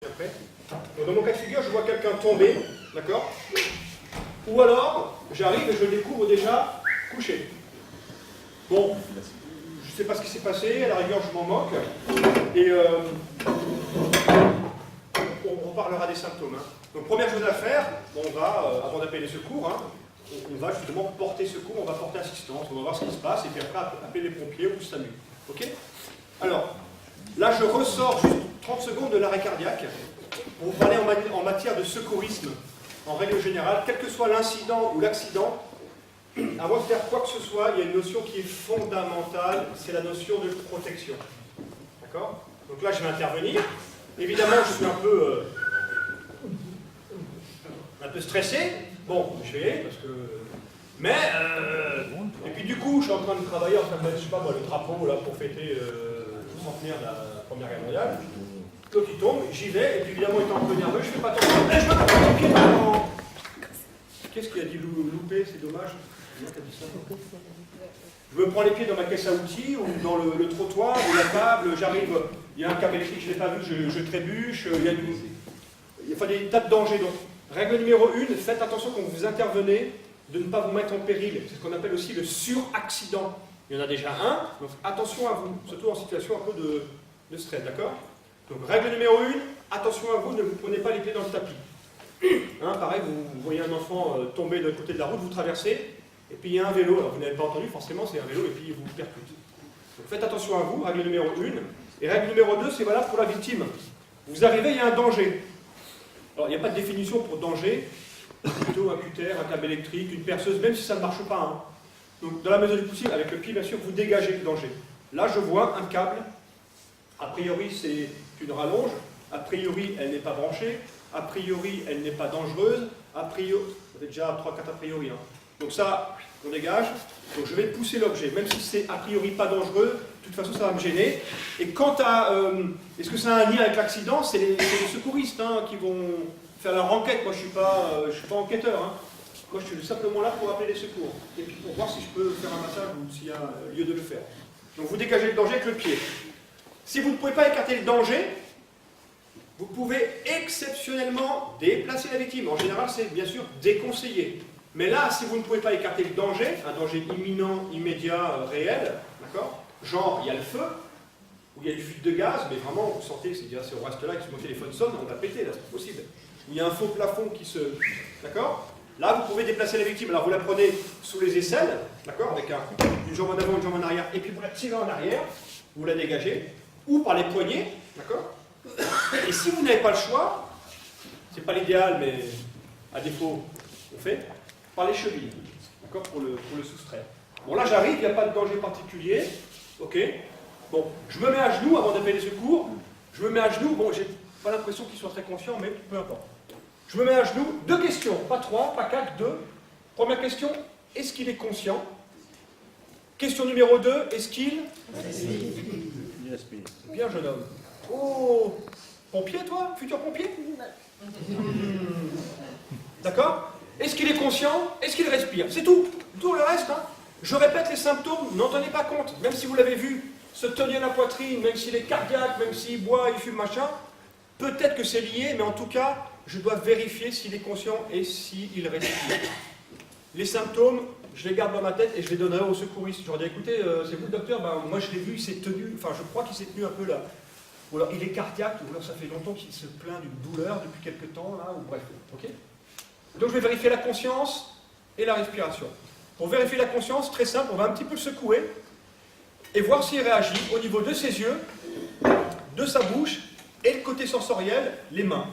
Après. Donc, dans mon cas de figure, je vois quelqu'un tomber, d'accord? Ou alors, j'arrive et je le découvre déjà couché. Bon, je ne sais pas ce qui s'est passé, à la rigueur, je m'en moque. Et on parlera des symptômes. Hein. Donc, première chose à faire, bon, on va, avant d'appeler les secours, hein, on va justement porter secours, on va porter assistance, on va voir ce qui se passe, et puis après, appeler les pompiers ou le SAMU. Ok? Alors, là, je ressors juste 30 secondes de l'arrêt cardiaque pour vous parler en matière de secourisme, en règle générale, quel que soit l'incident ou l'accident. Avant de faire quoi que ce soit, il y a une notion qui est fondamentale, c'est la notion de protection. D'accord? Donc là, je vais intervenir. Évidemment, je suis un peu stressé. Bon, je vais, parce que... Mais, et puis du coup, je suis en train de travailler, en train de mettre, je sais pas moi, le drapeau là, pour fêter le centenaire de la Première Guerre mondiale. L'eau qui tombe, j'y vais, et puis évidemment, étant un peu nerveux, je fais pas attention. Mais je me prends les pieds dans... Qu'est-ce qu'il a dit louper, c'est dommage. Je me prends les pieds dans ma caisse à outils, ou dans le trottoir, ou la table, j'arrive, il y a un câble électrique, je ne l'ai pas vu, je trébuche, il y a des tas de dangers. Donc, règle numéro 1, faites attention quand vous intervenez, de ne pas vous mettre en péril. C'est ce qu'on appelle aussi le suraccident. Il y en a déjà un, donc attention à vous, surtout en situation un peu de stress, d'accord? Donc, règle numéro 1, attention à vous, ne vous prenez pas les pieds dans le tapis. Hein, pareil, vous voyez un enfant tomber de l'autre côté de la route, vous traversez, et puis il y a un vélo, alors vous n'avez pas entendu, forcément c'est un vélo, et puis il vous percute. Donc faites attention à vous, règle numéro 1. Et règle numéro 2, c'est valable pour la victime. Vous arrivez, il y a un danger. Alors il n'y a pas de définition pour danger, plutôt un cutter, un câble électrique, une perceuse, même si ça ne marche pas. Hein. Donc dans la mesure du possible, avec le pied bien sûr, vous dégagez le danger. Là je vois un câble, a priori c'est une rallonge, a priori elle n'est pas branchée, a priori, elle n'est pas dangereuse. A priori, ça fait déjà 3-4 a priori. Hein. Donc ça, on dégage. Donc je vais pousser l'objet. Même si c'est a priori pas dangereux, de toute façon, ça va me gêner. Et quant à... est-ce que ça a un lien avec l'accident? C'est les secouristes hein, qui vont faire leur enquête. Moi, je ne suis pas enquêteur. Hein. Moi, je suis simplement là pour appeler les secours. Et puis pour voir si je peux faire un massage ou s'il y a lieu de le faire. Donc vous dégagez le danger avec le pied. Si vous ne pouvez pas écarter le danger, vous pouvez exceptionnellement déplacer la victime. En général, c'est bien sûr déconseillé. Mais là, si vous ne pouvez pas écarter le danger, un danger imminent, immédiat, réel, d'accord? Genre, il y a le feu, ou il y a du fuite de gaz, mais vraiment, vous sentez, c'est on reste là, et si mon téléphone sonne, on va péter, là, c'est possible. Ou il y a un faux plafond qui se... D'accord? Là, vous pouvez déplacer la victime. Alors, vous la prenez sous les aisselles, d'accord? Avec une jambe en avant, une jambe en arrière, et puis vous la tirez en arrière, vous la dégagez, ou par les poignets, d'accord? Et si vous n'avez pas le choix, c'est pas l'idéal, mais à défaut, on fait par les chevilles, d'accord, pour le soustraire. Bon, là j'arrive, il n'y a pas de danger particulier, ok. Bon, je me mets à genoux avant d'appeler les secours. Je me mets à genoux, bon, j'ai pas l'impression qu'ils soient très conscients, mais peu importe. Je me mets à genoux, 2 questions, pas 3, pas 4, 2. Première question, est-ce qu'il est conscient? Question numéro 2, est-ce qu'il... Bien, jeune homme. Oh, pompier, toi? Futur pompier? D'accord? Est-ce qu'il est conscient? Est-ce qu'il respire? C'est tout. Tout le reste, hein. Je répète les symptômes, n'en tenez pas compte. Même si vous l'avez vu se tenir la poitrine, même s'il est cardiaque, même s'il boit, il fume, machin, peut-être que c'est lié, mais en tout cas, je dois vérifier s'il est conscient et s'il respire. Les symptômes, je les garde dans ma tête et je les donnerai aux secouristes. Je leur dis, écoutez, c'est vous le docteur? Ben, moi je l'ai vu, il s'est tenu, enfin je crois qu'il s'est tenu un peu là. Ou alors il est cardiaque, ou alors ça fait longtemps qu'il se plaint d'une douleur depuis quelques temps, là, ou bref, ok? Donc je vais vérifier la conscience et la respiration. Pour vérifier la conscience, très simple, on va un petit peu le secouer et voir s'il réagit au niveau de ses yeux, de sa bouche et le côté sensoriel, les mains.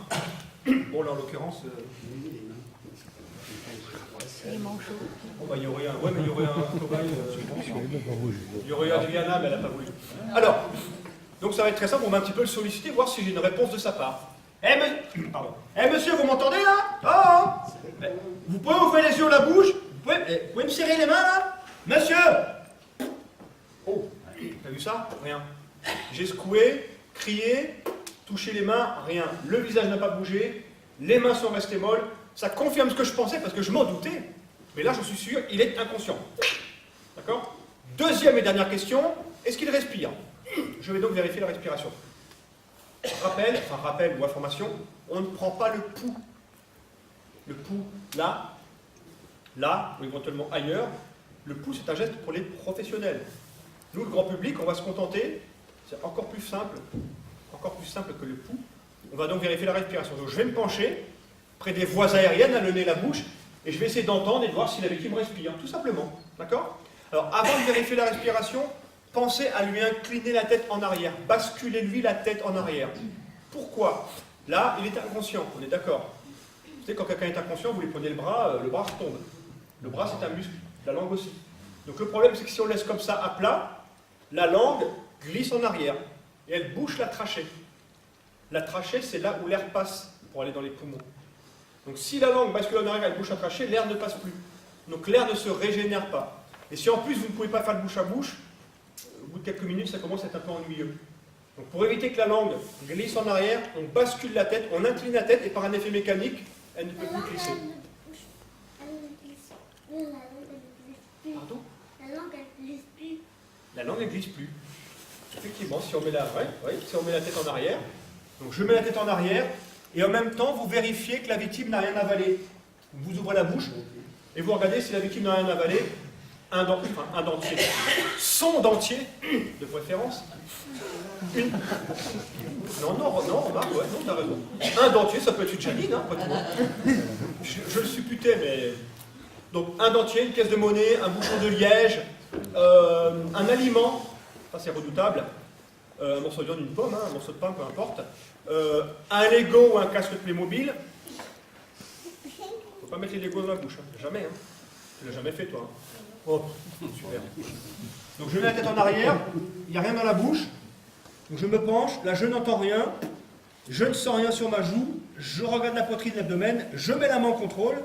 Bon là en l'occurrence... Les manchots. Bon bah il y aurait un... Ouais mais il y aurait un cobaye... il y aurait Adriana mais elle n'a pas voulu. Alors... Donc ça va être très simple, on va un petit peu le solliciter, voir si j'ai une réponse de sa part. Monsieur, vous m'entendez là? Oh, vous pouvez ouvrir les yeux ou la bouche? Vous pouvez me serrer les mains là? Monsieur! Oh, t'as vu ça? Rien. J'ai secoué, crié, touché les mains, rien. Le visage n'a pas bougé, les mains sont restées molles. Ça confirme ce que je pensais parce que je m'en doutais. Mais là, je suis sûr, il est inconscient. D'accord? Deuxième et dernière question, est-ce qu'il respire? Je vais donc vérifier la respiration. rappel ou information, on ne prend pas le pouls. Le pouls là, ou éventuellement ailleurs. Le pouls, c'est un geste pour les professionnels. Nous, le grand public, on va se contenter, c'est encore plus simple que le pouls. On va donc vérifier la respiration. Donc je vais me pencher près des voies aériennes, à le nez, la bouche, et je vais essayer d'entendre et de voir si la victime respire, tout simplement. D'accord? Alors, avant de vérifier la respiration, pensez à lui incliner la tête en arrière, basculez-lui la tête en arrière. Pourquoi? Là, il est inconscient, on est d'accord. Vous savez, quand quelqu'un est inconscient, vous lui prenez le bras tombe. Le bras, c'est un muscle, la langue aussi. Donc le problème, c'est que si on le laisse comme ça à plat, la langue glisse en arrière et elle bouche la trachée. La trachée, c'est là où l'air passe pour aller dans les poumons. Donc si la langue bascule en arrière et elle bouche la trachée, l'air ne passe plus. Donc l'air ne se régénère pas. Et si en plus vous ne pouvez pas faire le bouche à bouche, au bout de quelques minutes, ça commence à être un peu ennuyeux. Donc pour éviter que la langue glisse en arrière, on bascule la tête, on incline la tête et par un effet mécanique, elle ne peut plus glisser. Pardon? La langue, elle glisse plus. La langue, elle glisse plus. Effectivement, si on met si on met la tête en arrière, donc je mets la tête en arrière, et en même temps, vous vérifiez que la victime n'a rien avalé. Vous ouvrez la bouche, et vous regardez si la victime n'a rien avalé, un dentier. Son dentier, de préférence. Non, Marc, ouais, non, t'as raison. Un dentier, ça peut être une janine, hein, après tout. Je le supputais, mais... Donc, un dentier, une pièce de monnaie, un bouchon de liège, un aliment, ça c'est redoutable, un morceau de viande, une pomme, hein, un morceau de pain, peu importe, un Lego ou un casque de Playmobil. Faut pas mettre les Legos dans la bouche, hein. Jamais, hein. Tu l'as jamais fait, toi. Hein. Oh, super. Donc, je mets la tête en arrière, il n'y a rien dans la bouche, donc je me penche, là je n'entends rien, je ne sens rien sur ma joue, je regarde la poitrine, l'abdomen, je mets la main en contrôle.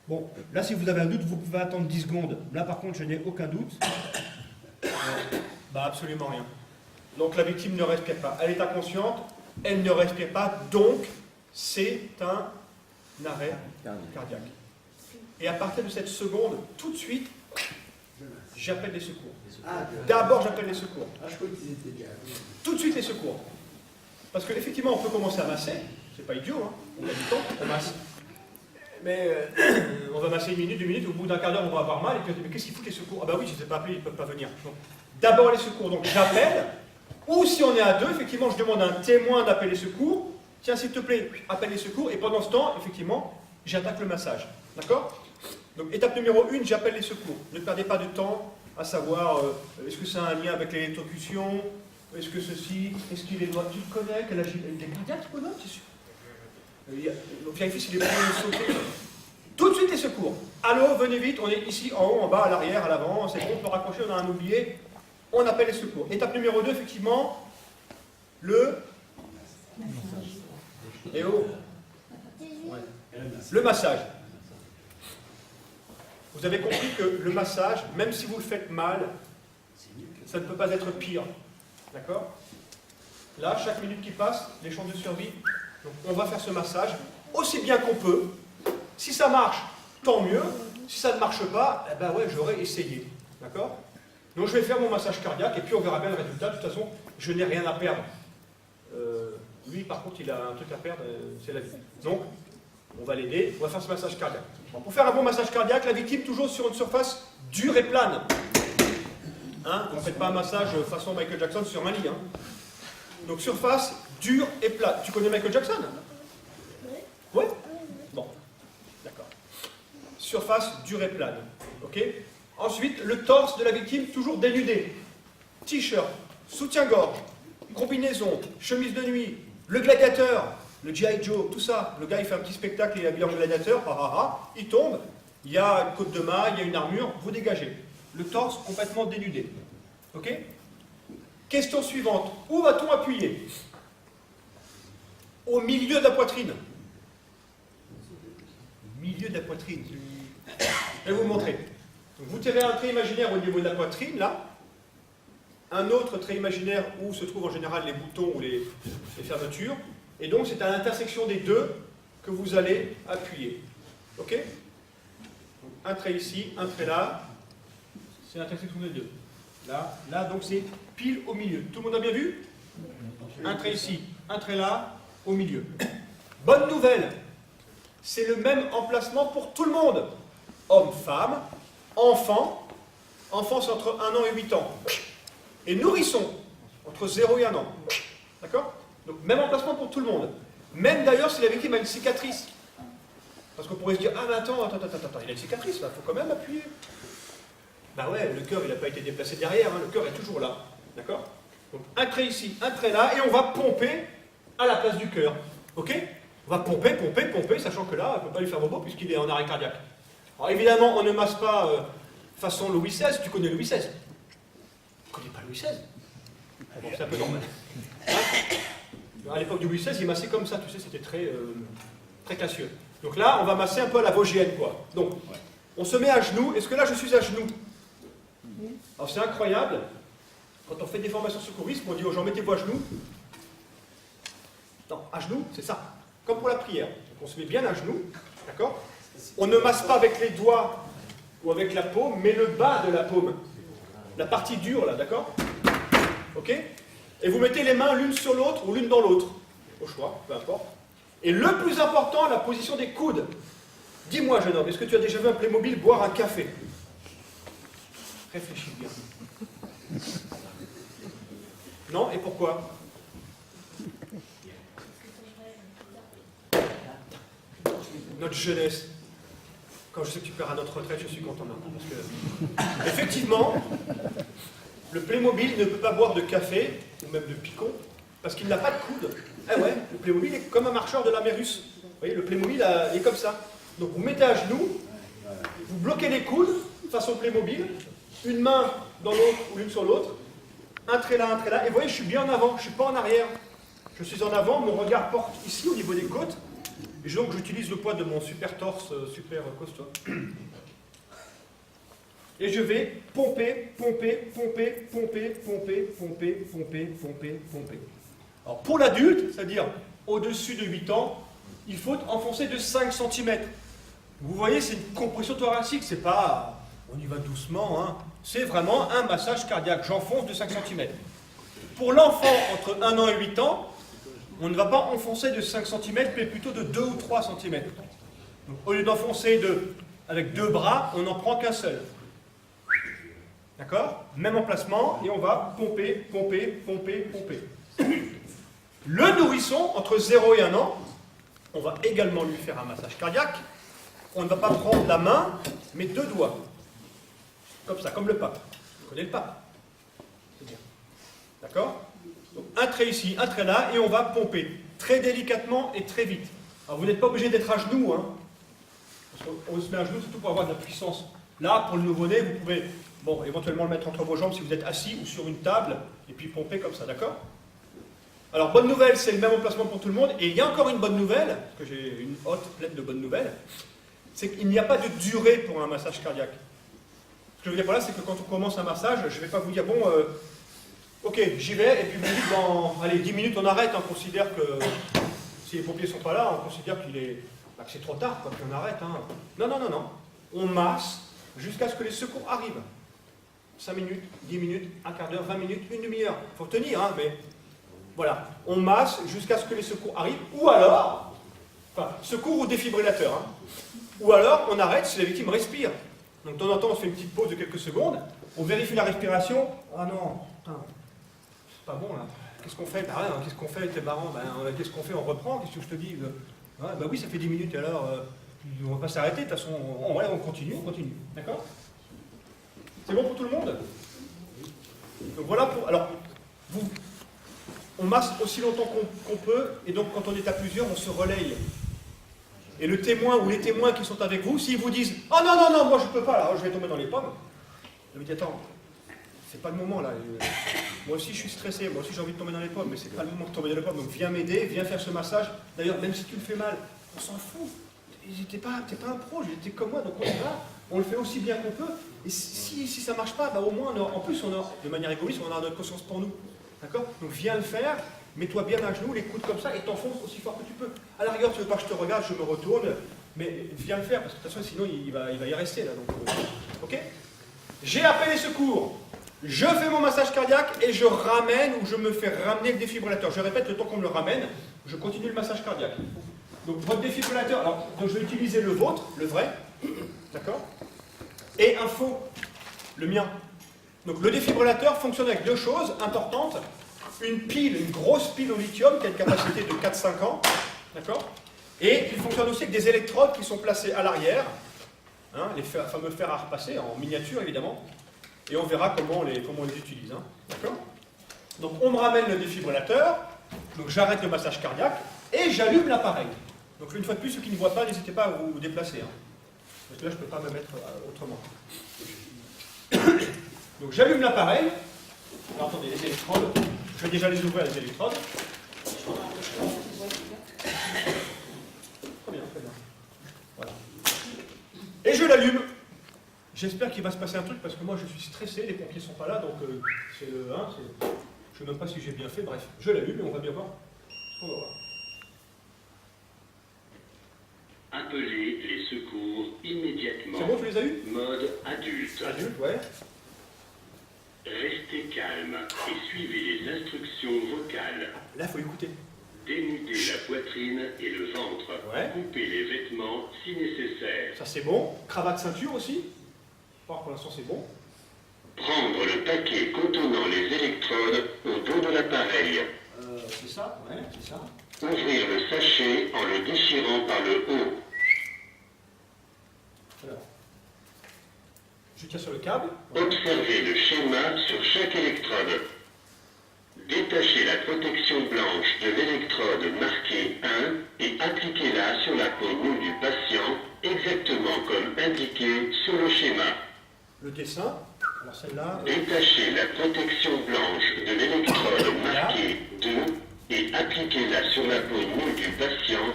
Bon, là, si vous avez un doute, vous pouvez attendre 10 secondes. Là, par contre, je n'ai aucun doute. Absolument rien. Donc, la victime ne respire pas. Elle est inconsciente, elle ne respire pas, donc, c'est un arrêt cardiaque. Et à partir de cette seconde, tout de suite, j'appelle les secours. D'abord, j'appelle les secours. Tout de suite, les secours. Parce qu'effectivement, on peut commencer à masser. C'est pas idiot, hein. On a du temps, on masse. Mais on va masser 1 minute, 2 minutes, au bout d'un quart d'heure, on va avoir mal, et puis on dit, mais qu'est-ce qu'il faut les secours? Ah bah oui, je ne les ai pas appelés, ils ne peuvent pas venir. D'abord les secours, donc j'appelle, ou si on est à 2, effectivement, je demande à un témoin d'appeler les secours. Tiens, s'il te plaît, appelle les secours, et pendant ce temps, effectivement, j'attaque le massage. D'accord? Donc étape numéro 1, j'appelle les secours. Ne perdez pas de temps à savoir, est-ce que ça a un lien avec l'électrocution? Est-ce que ceci, est-ce qu'il est noir? Tu le connais? Quel âge il est cardiaque, tu connais? Donc vérifiez si les poumons sont sautés. Tout de suite les secours. Allô, venez vite, on est ici, en haut, en bas, à l'arrière, à l'avant, c'est bon, on peut raccrocher, on a un oublié. On appelle les secours. Étape numéro 2, effectivement, le massage. Vous avez compris que le massage, même si vous le faites mal, ça ne peut pas être pire. D'accord? Là, chaque minute qui passe, les chances de survie. Donc, on va faire ce massage aussi bien qu'on peut. Si ça marche, tant mieux. Si ça ne marche pas, eh ben ouais, j'aurais essayé. D'accord? Donc, je vais faire mon massage cardiaque et puis on verra bien le résultat. De toute façon, je n'ai rien à perdre. Lui, par contre, il a un truc à perdre, c'est la vie. Donc, on va l'aider, on va faire ce massage cardiaque. Bon, pour faire un bon massage cardiaque, la victime toujours sur une surface dure et plane. Hein? On ne fait pas un massage façon Michael Jackson sur un lit. Hein? Donc, surface dure et plane. Tu connais Michael Jackson? Oui. Bon, d'accord. Surface dure et plane. Ok. Ensuite, le torse de la victime toujours dénudé. T-shirt, soutien-gorge, combinaison, chemise de nuit, le gladiateur, le G.I. Joe, tout ça. Le gars, il fait un petit spectacle, il est habillé en gladiateur, il tombe, il y a une côte de maille, il y a une armure, vous dégagez. Le torse complètement dénudé. Ok? Question suivante. Où va-t-on appuyer? Au milieu de la poitrine. Au milieu de la poitrine. Je vais vous montrer. Donc, vous tirez un trait imaginaire au niveau de la poitrine, là. Un autre trait imaginaire où se trouvent en général les boutons ou les fermetures. Et donc, c'est à l'intersection des deux que vous allez appuyer. Ok? Donc, un trait ici, un trait là. C'est l'intersection des deux. Là, donc c'est pile au milieu. Tout le monde a bien vu? Un trait ici, un trait là, au milieu. Bonne nouvelle, c'est le même emplacement pour tout le monde. Homme, femme, enfant. Enfant, c'est entre 1 an et 8 ans. Et nourrisson, entre 0 et 1 an. D'accord? Donc, même emplacement pour tout le monde. Même d'ailleurs si la victime a une cicatrice. Parce qu'on pourrait se dire, ah mais attends, il a une cicatrice là, il faut quand même appuyer. Bah ouais, le cœur il n'a pas été déplacé derrière, hein, le cœur est toujours là. D'accord? Donc un trait ici, un trait là, et on va pomper à la place du cœur. Ok? On va pomper, sachant que là, on ne peut pas lui faire bobo puisqu'il est en arrêt cardiaque. Alors évidemment, on ne masse pas façon Louis XVI, tu connais Louis XVI. Tu ne connais pas Louis XVI? Bon, c'est un peu normal. Hein? À l'époque du Louis XVI, il massait comme ça, tu sais, c'était très classieux. Donc là, on va masser un peu à la vosgienne, quoi. Donc, on se met à genoux. Est-ce que là, je suis à genoux? Alors, c'est incroyable. Quand on fait des formations secouristes, on dit aux gens, mettez-vous à genoux. Non, à genoux, c'est ça. Comme pour la prière. Donc, on se met bien à genoux, d'accord? On ne masse pas avec les doigts ou avec la paume, mais le bas de la paume. La partie dure, là, d'accord? Ok? Et vous mettez les mains l'une sur l'autre ou l'une dans l'autre. Au choix, peu importe. Et le plus important, la position des coudes. Dis-moi, jeune homme, est-ce que tu as déjà vu un Playmobil boire un café? Réfléchis bien. Non? Et pourquoi? Notre jeunesse. Quand je sais que tu perds à notre retraite, je suis content maintenant. Parce que, effectivement, le Playmobil ne peut pas boire de café, ou même de picon, parce qu'il n'a pas de coude. Ah ouais, le Playmobil est comme un marcheur de la Mérus. Vous voyez, le Playmobil est comme ça. Donc vous mettez à genoux, vous bloquez les coudes, façon Playmobil, une main dans l'autre ou l'une sur l'autre, un trait là, et vous voyez, je suis bien en avant, je ne suis pas en arrière. Je suis en avant, mon regard porte ici au niveau des côtes, et donc j'utilise le poids de mon super torse, super costaud. Et je vais pomper. Alors pour l'adulte, c'est-à-dire au-dessus de 8 ans, il faut enfoncer de 5 cm. Vous voyez, c'est une compression thoracique, c'est pas on y va doucement, hein. C'est vraiment un massage cardiaque, j'enfonce de 5 cm. Pour l'enfant entre 1 an et 8 ans, on ne va pas enfoncer de 5 cm, mais plutôt de 2 ou 3 cm. Donc, au lieu d'enfoncer avec 2 bras, on n'en prend qu'un seul. D'accord? Même emplacement, et on va pomper. Le nourrisson, entre 0 et 1 an, on va également lui faire un massage cardiaque. On ne va pas prendre la main, mais 2 doigts. Comme ça, comme le pape. Vous connaissez le pape? C'est bien. D'accord? Donc un trait ici, un trait là, et on va pomper. Très délicatement et très vite. Alors vous n'êtes pas obligé d'être à genoux, hein. Parce qu'on se met à genoux surtout pour avoir de la puissance. Là, pour le nouveau-né, vous pouvez, bon, éventuellement le mettre entre vos jambes si vous êtes assis ou sur une table, et puis pomper comme ça, d'accord? Alors, bonne nouvelle, c'est le même emplacement pour tout le monde. Et il y a encore une bonne nouvelle, parce que j'ai une hotte pleine de bonnes nouvelles, c'est qu'il n'y a pas de durée pour un massage cardiaque. Ce que je veux dire par là, c'est que quand on commence un massage, je ne vais pas vous dire, bon, ok, j'y vais, et puis vous me dites, dans, allez, 10 minutes, on arrête, on considère que, si les pompiers ne sont pas là, on considère que c'est trop tard, puis on arrête. Hein. Non. On masse jusqu'à ce que les secours arrivent. 5 minutes, 10 minutes, un quart d'heure, 20 minutes, une demi-heure. Il faut tenir, hein, mais... Voilà, on masse jusqu'à ce que les secours arrivent, ou alors, enfin, secours ou défibrillateur, hein, ou alors on arrête si la victime respire. Donc de temps en temps, on se fait une petite pause de quelques secondes, on vérifie la respiration. Ah non, putain, c'est pas bon là. Qu'est-ce qu'on fait? Bah rien, qu'est-ce qu'on fait? T'es marrant, qu'est-ce qu'on fait? On reprend, qu'est-ce que je te dis? Bah oui, ça fait 10 minutes, et alors, on va pas s'arrêter, de toute façon, on continue, d'accord? C'est bon pour tout le monde? Donc voilà pour... Alors, on masse aussi longtemps qu'on peut, et donc quand on est à plusieurs, on se relaye. Et le témoin ou les témoins qui sont avec vous, s'ils vous disent « Oh non, moi je peux pas, là, je vais tomber dans les pommes », je vous dis « Attends, c'est pas le moment, là. Moi aussi je suis stressé, moi aussi j'ai envie de tomber dans les pommes, mais c'est pas le moment de tomber dans les pommes, donc viens m'aider, viens faire ce massage. D'ailleurs, même si tu le fais mal, on s'en fout. T'es pas un pro, j'étais comme moi, donc on y va. On le fait aussi bien qu'on peut. Et si ça marche pas, bah au moins, en plus, de manière égoïste, on aura notre conscience pour nous. D'accord? Donc viens le faire, mets-toi bien à genoux, les coudes comme ça, et t'enfonces aussi fort que tu peux. À la rigueur, tu veux pas que je te regarde, je me retourne, mais viens le faire, parce que de toute façon, sinon, il va y rester, là. Donc, ok? J'ai appelé les secours. Je fais mon massage cardiaque et je ramène ou je me fais ramener le défibrillateur. Je répète, le temps qu'on me le ramène, je continue le massage cardiaque. Donc votre défibrillateur, alors donc je vais utiliser le vôtre, le vrai, d'accord, et un faux, le mien. Donc le défibrillateur fonctionne avec deux choses importantes. Une pile, une grosse pile au lithium qui a une capacité de 4-5 ans, d'accord, et il fonctionne aussi avec des électrodes qui sont placées à l'arrière, hein, les fameux fers à repasser, en miniature évidemment, et on verra comment on les utilise, hein, d'accord. Donc on me ramène le défibrillateur, donc j'arrête le massage cardiaque, et j'allume l'appareil. Donc une fois de plus, ceux qui ne voient pas, n'hésitez pas à vous déplacer, hein, parce que là je ne peux pas me mettre autrement. Donc j'allume l'appareil, alors attendez, les électrodes, je vais déjà les ouvrir les électrodes. Très bien, très bien. Voilà. Et je l'allume. J'espère qu'il va se passer un truc parce que moi je suis stressé, les pompiers ne sont pas là, donc c'est le 1, je ne sais même pas si j'ai bien fait, bref, je l'allume et on va bien voir ce qu'on va voir. Appelez les secours immédiatement. C'est bon, tu les as eus? Mode adulte. Adulte, ouais. Restez calme et suivez les instructions vocales. Là, il faut écouter. Dénudez la poitrine et le ventre. Ouais. Coupez les vêtements si nécessaire. Ça c'est bon. Cravate ceinture aussi. Pour l'instant c'est bon. Prendre le paquet contenant les électrodes au dos de l'appareil. C'est ça, ouais, c'est ça. Ouvrir le sachet en le déchirant par le haut. Voilà. Je tiens sur le câble. Observez le schéma sur chaque électrode. Détachez la protection blanche de l'électrode marquée 1 et appliquez-la sur la peau nue du patient, exactement comme indiqué sur le schéma. Le dessin. Alors celle-là. Détachez la protection blanche de l'électrode marquée 2 et appliquez-la sur la peau nue du patient,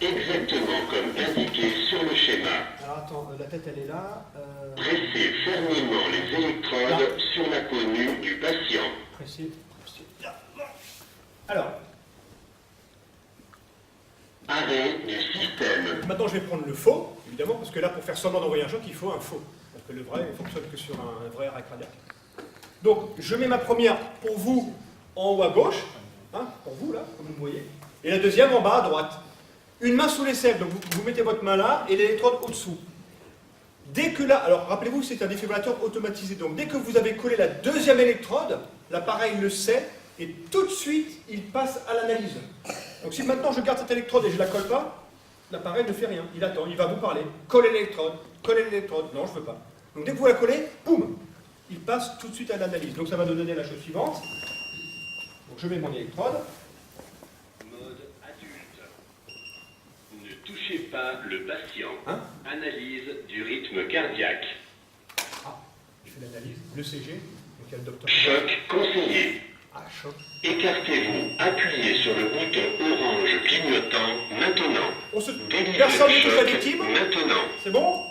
exactement comme indiqué sur le schéma. Alors attends, la tête elle est là. Pressez fermement les électrodes sur la peau nue du patient. Pressez. Alors, Arrêt du système. maintenant je vais prendre le faux, évidemment, parce que là pour faire semblant d'envoyer un choc, il faut un faux. Parce que le vrai ne fonctionne que sur un vrai arrêt cardiaque. Donc je mets ma première pour vous en haut à gauche, hein, pour vous là, comme vous me voyez, et la deuxième en bas à droite. Une main sous l'aisselle, donc vous mettez votre main là et l'électrode au-dessous. Dès que là, alors rappelez-vous c'est un défibrillateur automatisé, donc dès que vous avez collé la deuxième électrode, l'appareil le sait et tout de suite il passe à l'analyse. Donc si maintenant je garde cette électrode et je ne la colle pas, l'appareil ne fait rien, il attend, il va vous parler. Collez l'électrode, non je ne veux pas. Donc dès que vous la collez, boum, il passe tout de suite à l'analyse. Donc ça va nous donner la chose suivante. Donc je mets mon électrode. Mode adulte. Ne touchez pas le patient. Hein? Analyse du rythme cardiaque. Ah, je fais l'analyse, le CG, donc il y a le docteur. Choc conseillé. Ah, choc. Écartez-vous, appuyez sur le bouton orange clignotant maintenant. Délivrez Personne le ne touche la choc victime. maintenant. C'est bon?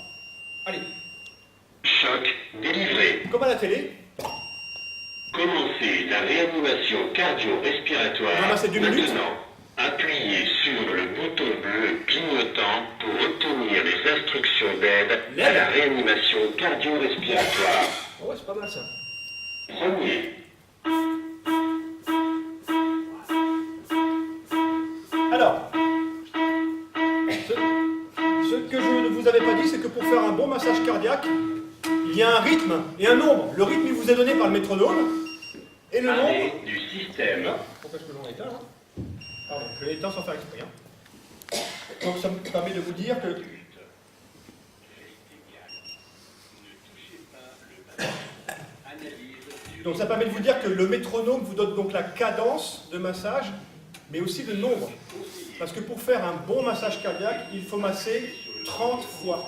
Allez, Choc délivré. comme à la télé. Commencez la réanimation cardio-respiratoire Ramasser 2 minutes. maintenant. Appuyez sur le bouton bleu clignotant pour obtenir les instructions d'aide à la réanimation cardio-respiratoire. Oh ouais, c'est pas mal ça. Premier. Alors, ce que je ne vous avais pas dit, c'est que pour faire un bon massage cardiaque, il y a un rythme et un nombre. Le rythme, il vous est donné par le métronome. Et le Arrêt nombre... du système. Pourquoi est-ce que l'on éteint là? Pardon, je l'ai éteint sans faire exprès. Hein. Donc ça me permet de vous dire que... Donc ça permet de vous dire que le métronome vous donne donc la cadence de massage, mais aussi le nombre. Parce que pour faire un bon massage cardiaque, il faut masser 30 fois.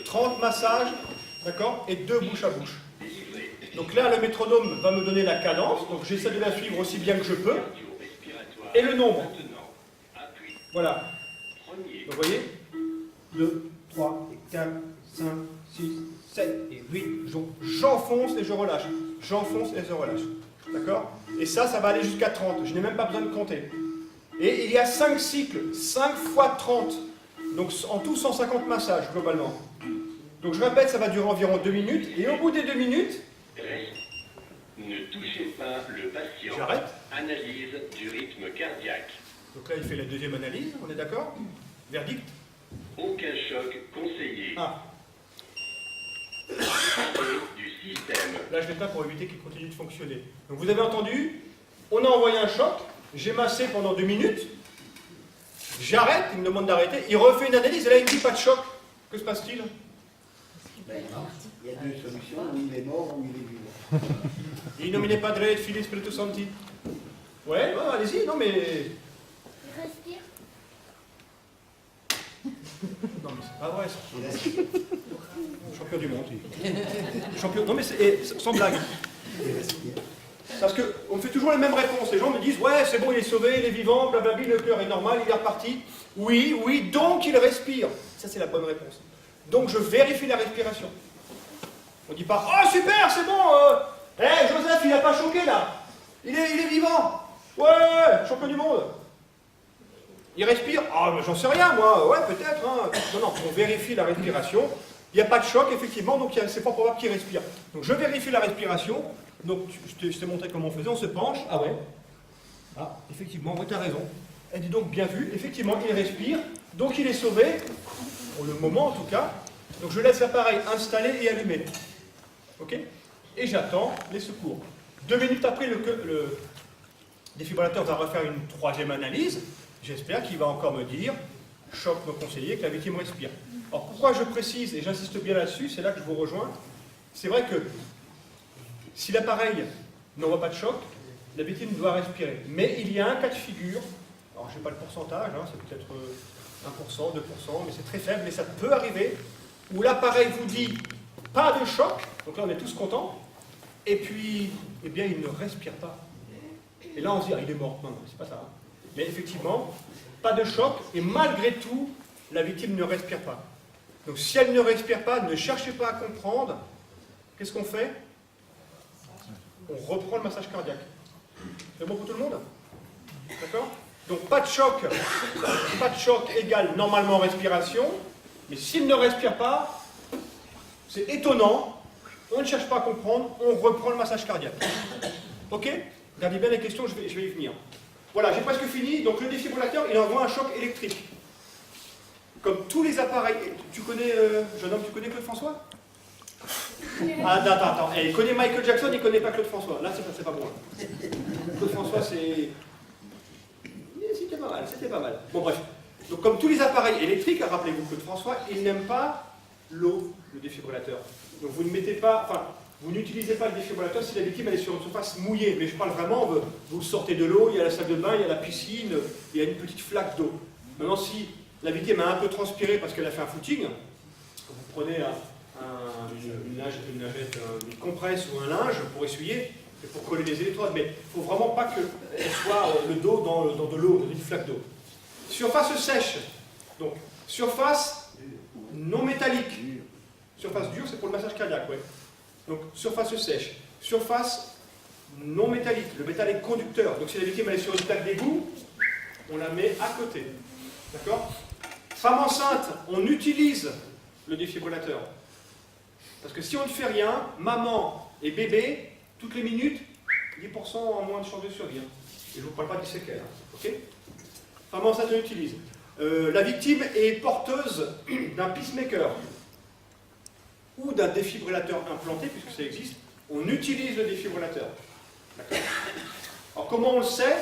30 massages, d'accord, et 2 bouche à bouche. Donc là, le métronome va me donner la cadence, donc j'essaie de la suivre aussi bien que je peux. Et le nombre. Voilà. Donc vous voyez 2, 3, 4, 5, 6, 7 et 8. J'enfonce et je relâche. J'enfonce et je relâche. D'accord? Et ça va aller jusqu'à 30. Je n'ai même pas besoin de compter. Et il y a 5 cycles, 5 fois 30. Donc en tout 150 massages globalement. Donc je répète, ça va durer environ 2 minutes. Et au bout des 2 minutes, le patient. J'arrête. Analyse du rythme cardiaque. Donc là, il fait la deuxième analyse, on est d'accord? Verdict? Aucun choc conseillé. Ah, Du système. là, je l'éteins pour éviter qu'il continue de fonctionner. Donc vous avez entendu, on a envoyé un choc, j'ai massé pendant 2 minutes, j'arrête, il me demande d'arrêter, il refait une analyse, et là, il me dit pas de choc. Que se passe-t-il? Ben non, il y a 2 solutions, ou il est mort ou il est vivant. Il nomine Padre et Filii Spiritus Sancti. Ouais, allez-y, non mais... Respire. Non mais c'est pas vrai ça. Il respire. Champion du monde. Champion... Non mais c'est... sans blague. Il respire. Parce qu'on me fait toujours les mêmes réponses. Les gens me disent, ouais, c'est bon, il est sauvé, il est vivant, blablabla, le cœur est normal, il est reparti. Oui, oui, donc il respire. Ça, c'est la bonne réponse. Donc je vérifie la respiration. On dit pas, oh super, c'est bon, Joseph, il n'a pas choqué là. Il est vivant. Ouais, champion du monde. Il respire. Ah, mais j'en sais rien, moi. Ouais, peut-être. Hein. Non, on vérifie la respiration. Il n'y a pas de choc, effectivement, donc c'est pas probable qu'il respire. Donc je vérifie la respiration. Donc je t'ai montré comment on faisait. On se penche. Ah ouais. Ah, effectivement, oui, tu as raison. Elle dit donc bien vu. Effectivement, il respire. Donc il est sauvé. Pour le moment, en tout cas. Donc je laisse l'appareil installé et allumé. OK? Et j'attends les secours. 2 minutes après, le défibrillateur va refaire une 3e analyse. J'espère qu'il va encore me dire, choc me conseiller, que la victime respire. Alors pourquoi je précise, et j'insiste bien là-dessus, c'est là que je vous rejoins, c'est vrai que si l'appareil n'envoie pas de choc, la victime doit respirer. Mais il y a un cas de figure, alors je n'ai pas le pourcentage, hein, c'est peut-être 1%, 2%, mais c'est très faible, mais ça peut arriver, où l'appareil vous dit, pas de choc, donc là on est tous contents, et puis, eh bien, il ne respire pas. Et là on se dit, ah, il est mort. Non, c'est pas ça. Hein. Mais effectivement, pas de choc, et malgré tout, la victime ne respire pas. Donc si elle ne respire pas, ne cherchez pas à comprendre, qu'est-ce qu'on fait? On reprend le massage cardiaque. C'est bon pour tout le monde? D'accord? Donc pas de choc égale normalement respiration, mais s'il ne respire pas, c'est étonnant, on ne cherche pas à comprendre, on reprend le massage cardiaque. Ok? Regardez bien les questions, je vais y venir. Voilà, j'ai presque fini. Donc le défibrillateur, il envoie un choc électrique. Comme tous les appareils. Tu connais, jeune homme, tu connais Claude François? Ah, attends. Il connaît Michael Jackson, il ne connaît pas Claude François. Là, c'est pas bon. Claude François, c'est... C'était pas mal. Bon, bref. Donc comme tous les appareils électriques, rappelez-vous Claude François, il n'aime pas l'eau, le défibrillateur. Donc vous ne mettez pas... Enfin, vous n'utilisez pas le défibrillateur si la victime elle est sur une surface mouillée. Mais je parle vraiment, vous sortez de l'eau, il y a la salle de bain, il y a la piscine, il y a une petite flaque d'eau. Maintenant, si la victime a un peu transpiré parce qu'elle a fait un footing, vous prenez une compresse ou un linge pour essuyer, et pour coller les électrodes. Mais il ne faut vraiment pas qu'elle soit le dos dans de l'eau, dans une flaque d'eau. Surface sèche. Donc, surface non métallique. Surface dure, c'est pour le massage cardiaque, ouais. Donc, surface sèche. Surface non métallique. Le métal est conducteur. Donc, si la victime elle est sur une plaque d'égout, on la met à côté. D'accord? Femme enceinte, on utilise le défibrillateur. Parce que si on ne fait rien, maman et bébé, toutes les minutes, 10% en moins de chances de survie. Et je ne vous parle pas des séquelles. Ok? Femme enceinte, on utilise. La victime est porteuse d'un pacemaker ou d'un défibrillateur implanté, puisque ça existe, on utilise le défibrillateur. D'accord? Alors comment on le sait?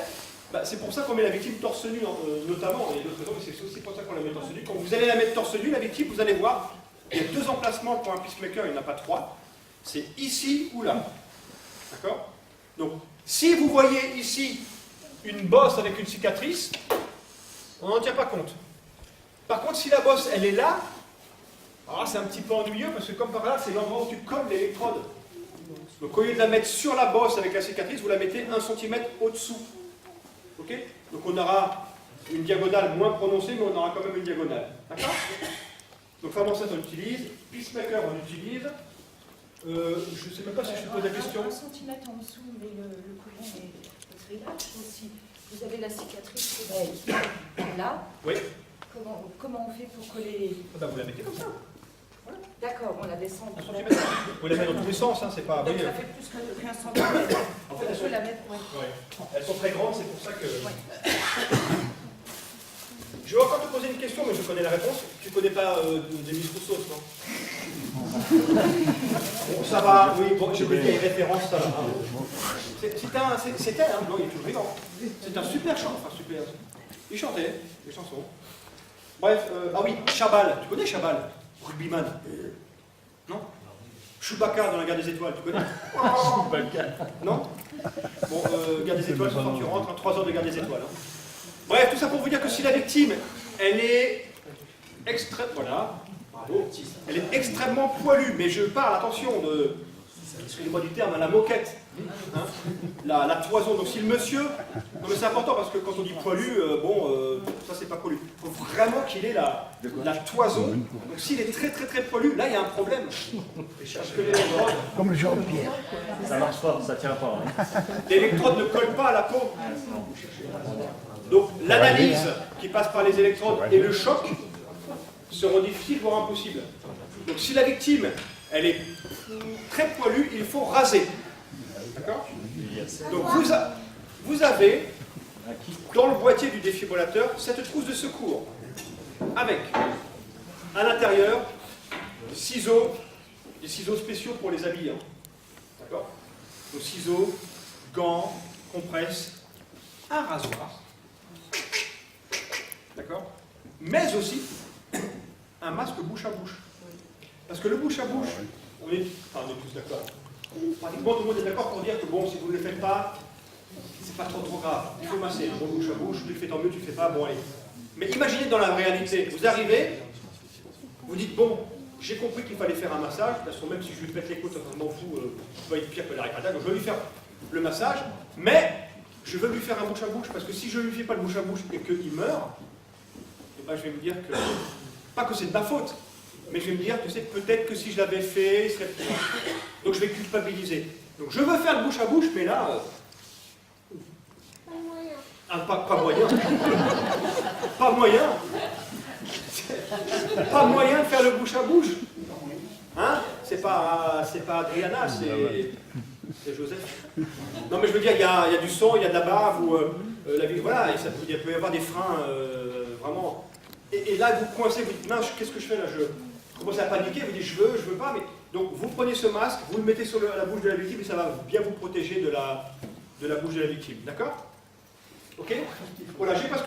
C'est pour ça qu'on met la victime torse nu, notamment, et d'autres raisons, mais c'est aussi pour ça qu'on la met torse nu. Quand vous allez la mettre torse nu, la victime, vous allez voir, il y a 2 emplacements pour un pacemaker, il n'y en a pas 3. C'est ici ou là. D'accord? Donc, si vous voyez ici une bosse avec une cicatrice, on n'en tient pas compte. Par contre, si la bosse, elle est là, alors c'est un petit peu ennuyeux parce que comme par là, c'est l'endroit où tu colles l'électrode. Donc au lieu de la mettre sur la bosse avec la cicatrice, vous la mettez 1 cm au-dessous. Ok? Donc on aura une diagonale moins prononcée, mais on aura quand même une diagonale. D'accord? Donc femme enceinte on utilise, pacemaker on utilise. Je ne sais même pas si je te pose la question. 1 cm en dessous, mais le courant est très large aussi. Vous avez la cicatrice là. Oui. Comment on fait pour coller? Vous la mettez comme ça. D'accord, on la descend. 1 cm. Vous pouvez la mettre dans tous les sens, hein, c'est pas... Donc oui, ça fait plus qu'un centimètre. en fait, On peut la mettre, ouais. ouais. Elles sont très grandes, c'est pour ça que... Je vais encore te poser une question, mais je connais la réponse. Tu connais pas Demis Rousseau, non? Bon, ça va, oui, bon, je peux dire une référence, ça va. C'était un, non, il est toujours vivant. C'est un super chant, enfin super. Il chantait des chansons. Bref, ah oui, Chabal, tu connais Chabal? Rugbyman. Non? Chewbacca dans la Guerre des Étoiles, tu connais? Non? Bon, Guerre des Étoiles, c'est quand tu rentres en 3 heures de Guerre des Étoiles. Hein. Bref, tout ça pour vous dire que si la victime, elle est voilà, bravo, elle est extrêmement poilue, mais je parle, attention, de, excusez-moi du terme, à la moquette, hein, la toison. Donc si le monsieur, non mais c'est important parce que quand on dit poilu, ça c'est pas poilu. Il faut vraiment qu'il ait la toison. Donc s'il est très très très poilu, là il y a un problème. Parce que l'électrode, Comme Jean-Pierre. Ça marche pas, ça tient pas. Hein. l'électrode ne colle pas à la peau. Donc l'analyse qui passe par les électrodes et le choc seront difficiles, voire impossibles. Donc si la victime, elle est très poilue, il faut raser. D'accord? Donc vous avez dans le boîtier du défibrillateur cette trousse de secours avec à l'intérieur ciseaux, des ciseaux spéciaux pour les habits. Hein. D'accord? Donc ciseaux, gants, compresses, un rasoir. D'accord? Mais aussi un masque bouche à bouche. Parce que le bouche à bouche, on est tous d'accord. Pratiquement tout le monde est d'accord pour dire que bon, si vous ne le faites pas, c'est pas trop grave. Il faut masser. Bon, bouche à bouche, tu le fais tant mieux, tu le fais pas, bon allez. Mais imaginez dans la réalité, vous arrivez, vous dites bon, j'ai compris qu'il fallait faire un massage, parce que même si je lui pète les côtes, je m'en fous, ça va être pire que l'arrêt cardiaque, donc je vais lui faire le massage, mais je veux lui faire un bouche à bouche, parce que si je ne lui fais pas le bouche à bouche et qu'il meurt, eh ben, je vais me dire que, pas que c'est de ma faute, mais je vais me dire que c'est peut-être que si je l'avais fait, il serait plus grave. Donc je vais culpabiliser. Donc je veux faire le bouche à bouche, mais là... Pas moyen. Ah, pas moyen. Pas moyen. Pas moyen de faire le bouche à bouche. Hein? C'est pas Adriana, c'est Joseph. Non mais je veux dire, il y a du sang, il y a de la bave, ou la vie, voilà, et il peut y avoir des freins, vraiment. Et là, vous coincez, vous dites, mince, qu'est-ce que je fais là? Je commence à paniquer, vous dites, je veux pas, mais... Donc vous prenez ce masque, vous le mettez sur la bouche de la victime, et ça va bien vous protéger de la bouche de la victime, d'accord? Ok? Voilà, j'ai pas